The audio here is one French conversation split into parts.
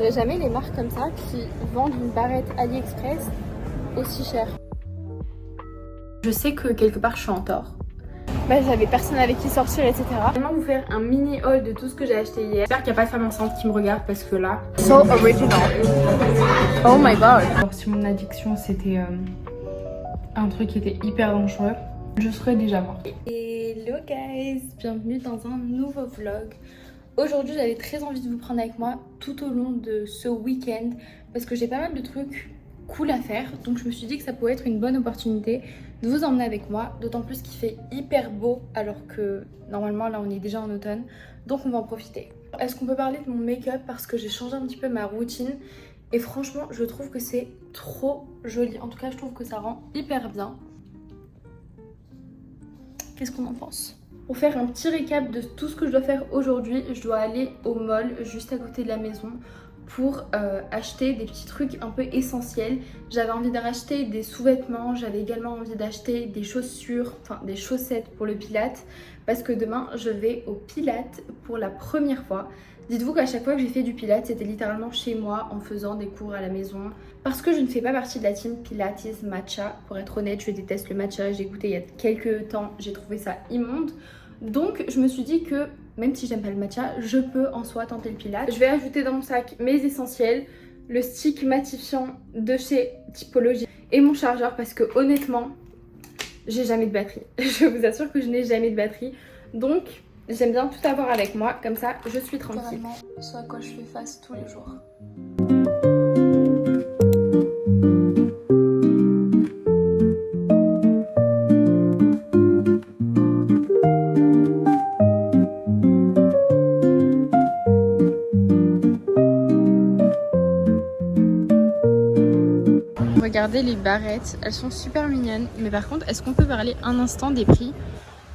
Je jamais les marques comme ça qui vendent une barrette AliExpress aussi chère. Je sais que quelque part je suis en tort. J'avais personne avec qui sortir, etc. Je vais vraiment vous faire un mini haul de tout ce que j'ai acheté hier. J'espère qu'il n'y a pas de femme enceinte qui me regarde parce que là... So original. Oh my god. Alors si mon addiction c'était un truc qui était hyper dangereux, je serais déjà morte. Hello guys, bienvenue dans un nouveau vlog. Aujourd'hui j'avais très envie de vous prendre avec moi tout au long de ce week-end parce que j'ai pas mal de trucs cool à faire, donc je me suis dit que ça pouvait être une bonne opportunité de vous emmener avec moi, d'autant plus qu'il fait hyper beau alors que normalement là on est déjà en automne, donc on va en profiter. Est-ce qu'on peut parler de mon make-up parce que j'ai changé un petit peu ma routine et franchement je trouve que c'est trop joli, en tout cas je trouve que ça rend hyper bien. Qu'est-ce qu'on en pense? Pour faire un petit récap de tout ce que je dois faire aujourd'hui, je dois aller au mall juste à côté de la maison pour acheter des petits trucs un peu essentiels. J'avais envie de racheter des sous-vêtements, j'avais également envie d'acheter des chaussures, enfin des chaussettes pour le Pilates parce que demain je vais au Pilates pour la première fois. Dites-vous qu'à chaque fois que j'ai fait du Pilates, c'était littéralement chez moi en faisant des cours à la maison. Parce que je ne fais pas partie de la team Pilates Matcha. Pour être honnête, je déteste le matcha. J'ai goûté il y a quelques temps, j'ai trouvé ça immonde. Donc je me suis dit que même si j'aime pas le matcha, je peux en soi tenter le Pilates. Je vais ajouter dans mon sac mes essentiels, le stick matifiant de chez Typologie et mon chargeur parce que honnêtement, j'ai jamais de batterie. Je vous assure que je n'ai jamais de batterie. Donc j'aime bien tout avoir avec moi, comme ça je suis tranquille. Ce à quoi je fais face tous les jours. Regardez les barrettes, elles sont super mignonnes. Mais par contre, est-ce qu'on peut parler un instant des prix?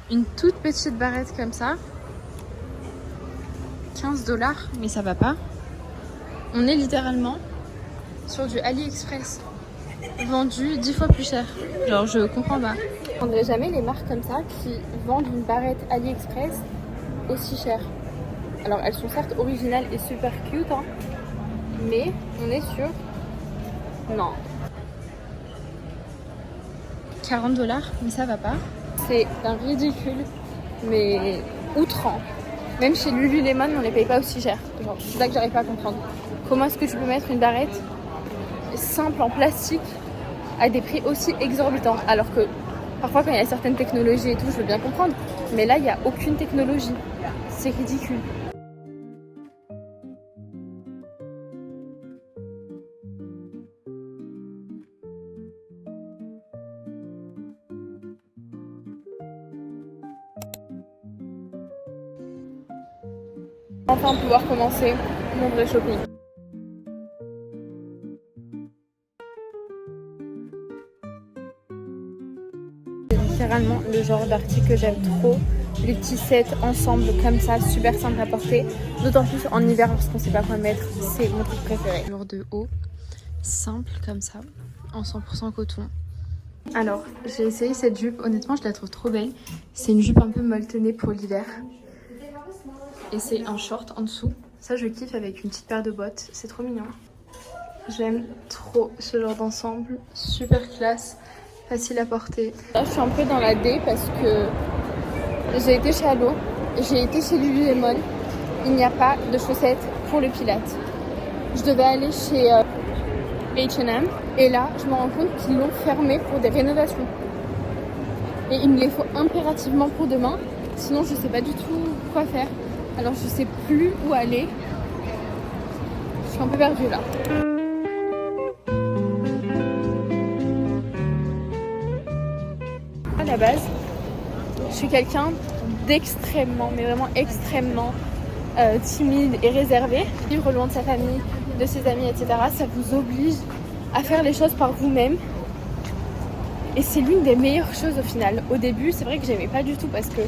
Une toute petite barrette comme ça, 15$, mais ça va pas. On est littéralement sur du AliExpress, vendu 10 fois plus cher. Genre je comprends pas. Je prendrai jamais les marques comme ça qui vendent une barrette AliExpress aussi chère. Alors elles sont certes originales et super cute, hein, mais on est sur... Non. 40$, mais ça va pas. C'est un ridicule, mais outrant. Même chez Lululemon, on les paye pas aussi cher. Genre, c'est ça que j'arrive pas à comprendre. Comment est-ce que tu peux mettre une barrette simple en plastique à des prix aussi exorbitants? Alors que parfois, quand il y a certaines technologies et tout, je veux bien comprendre. Mais là, il n'y a aucune technologie. C'est ridicule. Enfin pouvoir commencer mon vrai shopping. C'est littéralement le genre d'article que j'aime trop. Les petits sets ensemble comme ça, super simple à porter. D'autant plus en hiver parce qu'on sait pas quoi mettre, c'est mon truc préféré. Genre de haut, simple comme ça, en 100% coton. Alors, j'ai essayé cette jupe, honnêtement je la trouve trop belle. C'est une jupe un peu molletonnée pour l'hiver. Et c'est un short en dessous. Ça je kiffe avec une petite paire de bottes, c'est trop mignon. J'aime trop ce genre d'ensemble, super classe, facile à porter. Là je suis un peu dans la D parce que j'ai été chez Allo, j'ai été chez Lululemon. Il n'y a pas de chaussettes pour le Pilates. Je devais aller chez H&M et là je me rends compte qu'ils l'ont fermé pour des rénovations. Et il me les faut impérativement pour demain, sinon je sais pas du tout quoi faire. Alors je sais plus où aller. Je suis un peu perdue là. À la base, je suis quelqu'un d'extrêmement, mais vraiment extrêmement timide et réservé. Vivre loin de sa famille, de ses amis, etc. Ça vous oblige à faire les choses par vous-même. Et c'est l'une des meilleures choses au final. Au début, c'est vrai que j'aimais pas du tout parce que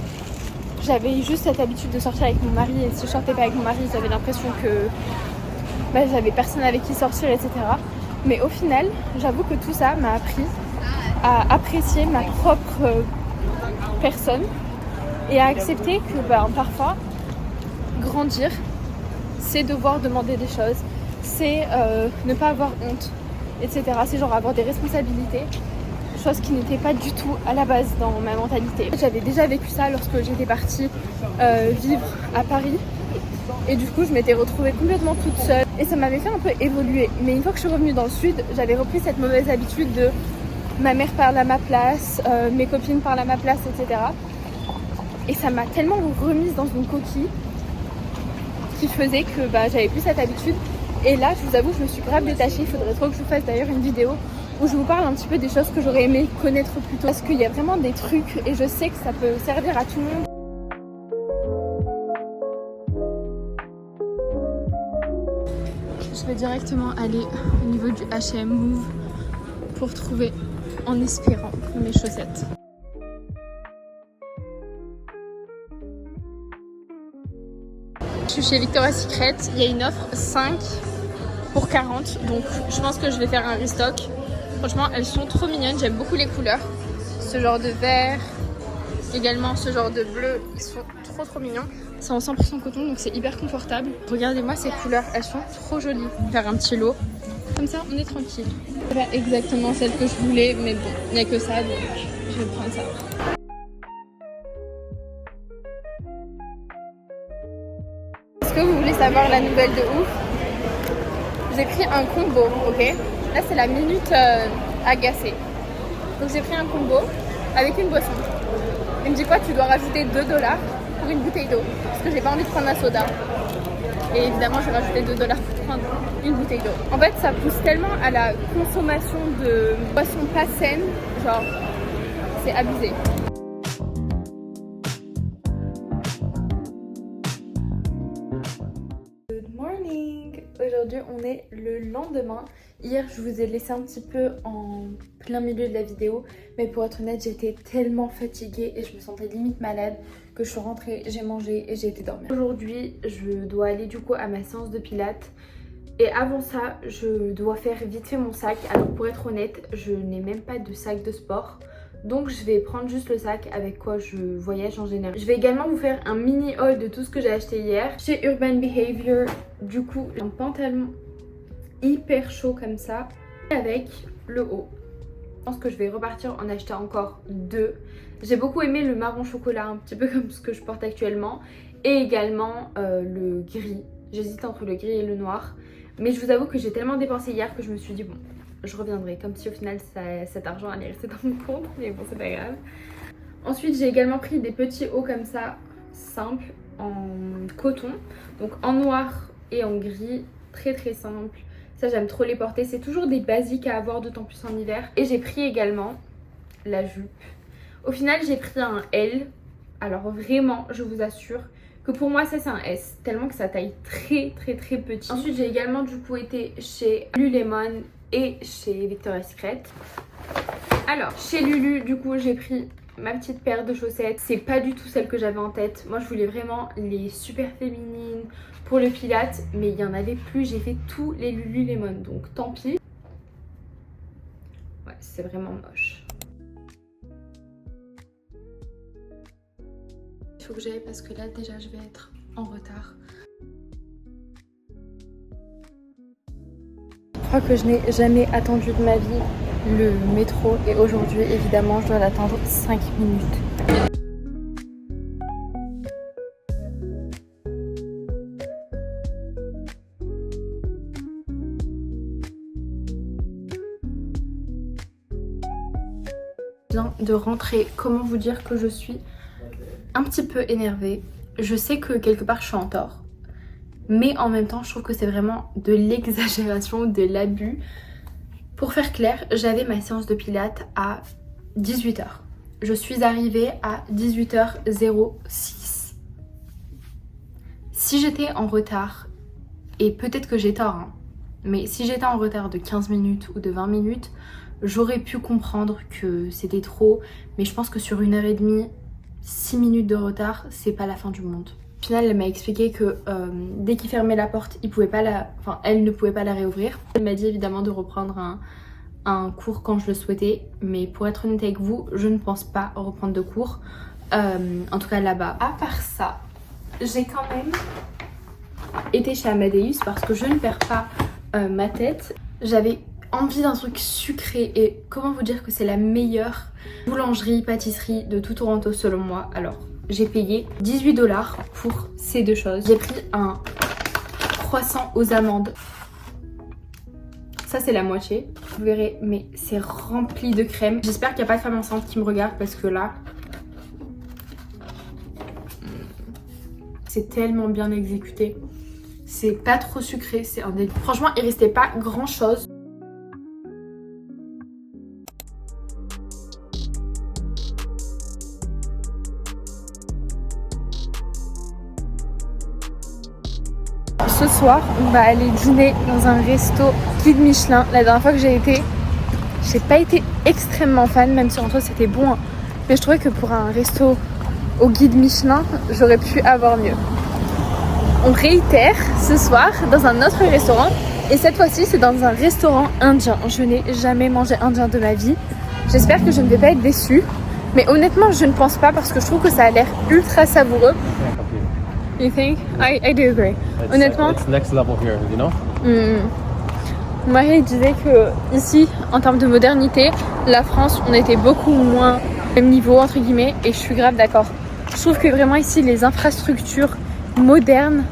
j'avais juste cette habitude de sortir avec mon mari et si je sortais pas avec mon mari, j'avais l'impression que j'avais personne avec qui sortir, etc. Mais au final, j'avoue que tout ça m'a appris à apprécier ma propre personne et à accepter que parfois, grandir, c'est devoir demander des choses, c'est ne pas avoir honte, etc. C'est genre avoir des responsabilités, chose qui n'était pas du tout à la base dans ma mentalité. J'avais déjà vécu ça lorsque j'étais partie vivre à Paris. Et du coup je m'étais retrouvée complètement toute seule et ça m'avait fait un peu évoluer. Mais une fois que je suis revenue dans le sud, j'avais repris cette mauvaise habitude de ma mère parle à ma place, mes copines parlent à ma place, etc. Et ça m'a tellement remise dans une coquille qui faisait que j'avais plus cette habitude. Et là je vous avoue je me suis grave détachée. Il faudrait trop que je vous fasse d'ailleurs une vidéo où je vous parle un petit peu des choses que j'aurais aimé connaître plus tôt. Parce qu'il y a vraiment des trucs et je sais que ça peut servir à tout le monde. Je vais directement aller au niveau du H&M Move pour trouver, en espérant, mes chaussettes. Je suis chez Victoria's Secret, il y a une offre 5 pour 40, donc je pense que je vais faire un restock. Franchement, elles sont trop mignonnes, j'aime beaucoup les couleurs. Ce genre de vert, également ce genre de bleu, ils sont trop mignons. C'est en 100% coton, donc c'est hyper confortable. Regardez-moi ces couleurs, elles sont trop jolies. Je vais faire un petit lot, comme ça on est tranquille. C'est pas exactement celle que je voulais, mais bon, il n'y a que ça, donc je vais prendre ça. Est-ce que vous voulez savoir la nouvelle de ouf? J'ai pris un combo, ok? Là c'est la minute agacée. Donc j'ai pris un combo avec une boisson. Il me dit quoi? Tu dois rajouter 2 $ pour une bouteille d'eau. Parce que j'ai pas envie de prendre un soda. Et évidemment j'ai rajouté 2 $ pour prendre une bouteille d'eau. En fait ça pousse tellement à la consommation de boissons pas saines. Genre c'est abusé. Good morning. Aujourd'hui on est le lendemain. Hier je vous ai laissé un petit peu en plein milieu de la vidéo, mais pour être honnête j'étais tellement fatiguée et je me sentais limite malade que je suis rentrée, j'ai mangé et j'ai été dormir. Aujourd'hui je dois aller du coup à ma séance de pilates et avant ça je dois faire vite fait mon sac. Alors pour être honnête je n'ai même pas de sac de sport, donc je vais prendre juste le sac avec quoi je voyage en général. Je vais également vous faire un mini haul de tout ce que j'ai acheté hier. Chez Urban Behavior, du coup un pantalon hyper chaud comme ça avec le haut. Je pense que je vais repartir en acheter encore 2. J'ai beaucoup aimé le marron chocolat, un petit peu comme ce que je porte actuellement, et également le gris. J'hésite entre le gris et le noir, mais je vous avoue que j'ai tellement dépensé hier que je me suis dit bon, je reviendrai, comme si au final cet argent allait rester dans mon compte, mais bon c'est pas grave. Ensuite j'ai également pris des petits hauts comme ça, simples, en coton, donc en noir et en gris, très simple. Ça j'aime trop les porter, c'est toujours des basiques à avoir, d'autant plus en hiver. Et j'ai pris également la jupe. Au final j'ai pris un L. Alors vraiment je vous assure que pour moi ça c'est un S, tellement que ça taille très petit. Ensuite j'ai également du coup été chez Lululemon et chez Victoria's Secret. Alors chez Lulu du coup j'ai pris ma petite paire de chaussettes. C'est pas du tout celle que j'avais en tête. Moi je voulais vraiment les super féminines pour le pilates, mais il y en avait plus. J'ai fait tous les Lululemon, donc tant pis. Ouais, c'est vraiment moche. Il faut que j'aille parce que là déjà je vais être en retard. Je crois que je n'ai jamais attendu de ma vie le métro et aujourd'hui évidemment je dois l'attendre 5 minutes. De rentrer, comment vous dire que je suis un petit peu énervée. Je sais que quelque part je suis en tort, mais en même temps je trouve que c'est vraiment de l'exagération, de l'abus. Pour faire clair, j'avais ma séance de pilates à 18 h. Je suis arrivée à 18h06. Si j'étais en retard, et peut-être que j'ai tort, hein, mais si j'étais en retard de 15 minutes ou de 20 minutes, j'aurais pu comprendre que c'était trop, mais je pense que sur 1h30, 6 minutes de retard, c'est pas la fin du monde. Au final, elle m'a expliqué que dès qu'il fermait la porte, elle ne pouvait pas la réouvrir. Elle m'a dit évidemment de reprendre un cours quand je le souhaitais, mais pour être honnête avec vous, je ne pense pas reprendre de cours, en tout cas là-bas. À part ça, j'ai quand même été chez Amadeus parce que je ne perds pas ma tête. J'avais envie d'un truc sucré et comment vous dire que c'est la meilleure boulangerie, pâtisserie de tout Toronto selon moi. Alors j'ai payé 18 $ pour ces deux choses. J'ai pris un croissant aux amandes. Ça c'est la moitié, vous verrez, mais c'est rempli de crème. J'espère qu'il n'y a pas de femme enceinte qui me regarde parce que là, c'est tellement bien exécuté. C'est pas trop sucré, c'est un délire. Franchement, il restait pas grand chose. Ce soir, on va aller dîner dans un resto guide Michelin. La dernière fois que j'ai été, j'ai pas été extrêmement fan, même si en soi c'était bon. Hein. Mais je trouvais que pour un resto au guide Michelin, j'aurais pu avoir mieux. On réitère ce soir dans un autre restaurant. Et cette fois-ci, c'est dans un restaurant indien. Je n'ai jamais mangé indien de ma vie. J'espère que je ne vais pas être déçue. Mais honnêtement, je ne pense pas parce que je trouve que ça a l'air ultra savoureux. You think? I do agree. Honnêtement, it's next level here, you know? Mon mari disait que ici, en termes de modernité, la France, on était beaucoup moins au même niveau entre guillemets, et je suis grave d'accord. Je trouve que vraiment ici, les infrastructures modernes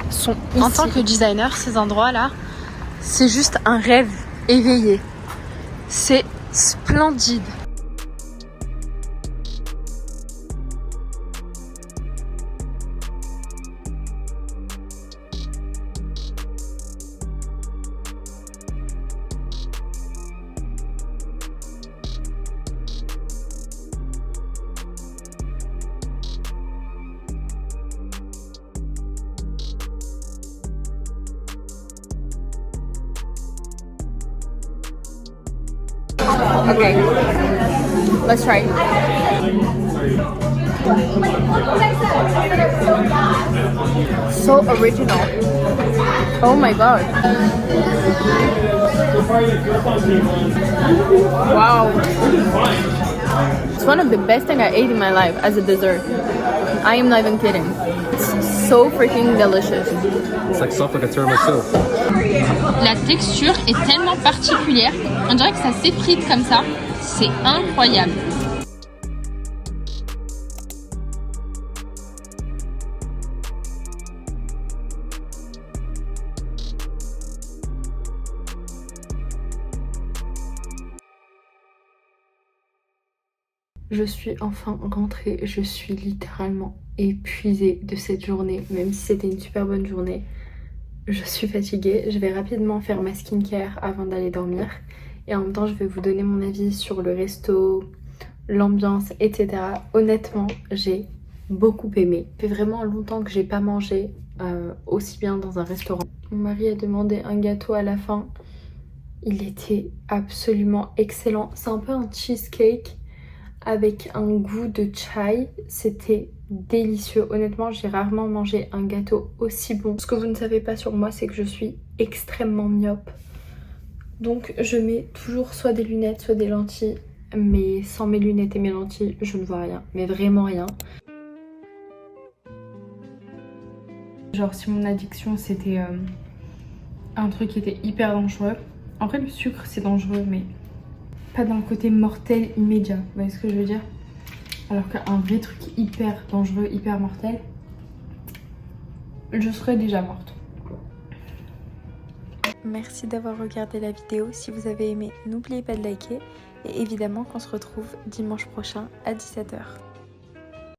sont ici. En tant que designer, ces endroits-là, c'est juste un rêve éveillé. C'est splendide. Okay, let's try. So original. Oh my god. Wow. It's one of the best things I ate in my life as a dessert. I am not even kidding. It's so freaking delicious. It's like soft like a tiramisu. La texture est tellement particulière, on dirait que ça s'effrite comme ça, c'est incroyable. Je suis enfin rentrée, je suis littéralement épuisée de cette journée, même si c'était une super bonne journée. Je suis fatiguée, je vais rapidement faire ma skincare avant d'aller dormir et en même temps je vais vous donner mon avis sur le resto, l'ambiance, etc. Honnêtement, j'ai beaucoup aimé. Ça fait vraiment longtemps que j'ai pas mangé aussi bien dans un restaurant. Mon mari a demandé un gâteau à la fin, il était absolument excellent. C'est un peu un cheesecake avec un goût de chai, c'était délicieux. Honnêtement, j'ai rarement mangé un gâteau aussi bon. Ce que vous ne savez pas sur moi, c'est que je suis extrêmement myope. Donc je mets toujours soit des lunettes, soit des lentilles. Mais sans mes lunettes et mes lentilles, je ne vois rien. Mais vraiment rien. Genre si mon addiction c'était un truc qui était hyper dangereux. En vrai le sucre c'est dangereux mais pas dans le côté mortel immédiat, vous voyez ce que je veux dire? Alors qu'un vrai truc hyper dangereux, hyper mortel, je serais déjà morte. Merci d'avoir regardé la vidéo. Si vous avez aimé, n'oubliez pas de liker. Et évidemment qu'on se retrouve dimanche prochain à 17 h.